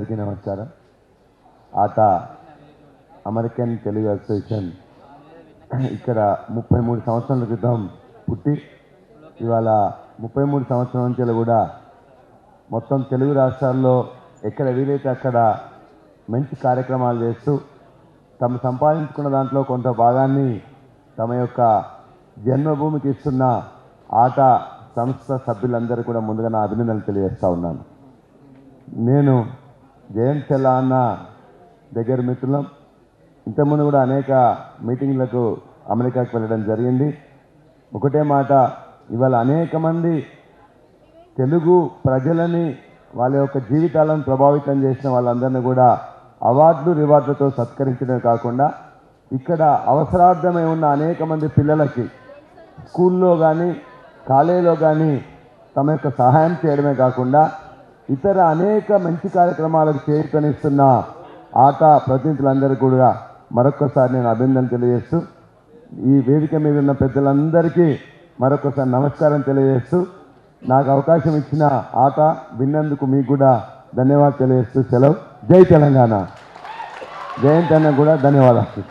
నమస్కారం. ఆట American Telugu association ఇక్కడ 33 సంవత్సరాల క్రితం పుట్టి ఇవాళ 33 సంవత్సరాల నుంచి కూడా మొత్తం తెలుగు రాష్ట్రాల్లో ఎక్కడ వీలైతే అక్కడ మంచి కార్యక్రమాలు చేస్తూ తమ సంపాదించుకున్న దాంట్లో కొంత భాగాన్ని తమ యొక్క జన్మభూమికి ఇస్తున్న ఆట సంస్థ సభ్యులందరూ కూడా ముందుగా నా అభినందనలు తెలియజేస్తూ ఉన్నాను. నేను జయంత్ చెల్లా అన్న దగ్గర మిత్రులం. ఇంతకుముందు కూడా అనేక మీటింగ్లకు అమెరికాకు వెళ్ళడం జరిగింది. ఒకటే మాట, ఇవాళ అనేక మంది తెలుగు ప్రజలని వాళ్ళ యొక్క జీవితాలను ప్రభావితం చేసిన వాళ్ళందరినీ కూడా అవార్డులు రివార్డులతో సత్కరించడమే కాకుండా ఇక్కడ అవసరార్థమై ఉన్న అనేక మంది పిల్లలకి స్కూల్లో కానీ కాలేజీలో కానీ తమ యొక్క సహాయం చేయడమే కాకుండా ఇతర అనేక మంచి కార్యక్రమాలకు చేరుకనిస్తున్న ఆట ప్రతినిధులందరూ కూడా మరొకసారి నేను అభినందన తెలియజేస్తూ ఈ వేదిక మీద ఉన్న పెద్దలందరికీ మరొకసారి నమస్కారం తెలియజేస్తూ నాకు అవకాశం ఇచ్చిన ఆట విన్నందుకు మీకు కూడా ధన్యవాదాలు తెలియజేస్తూ సెలవు. జై తెలంగాణ. జయంత్ అన్న కూడా ధన్యవాదాలు.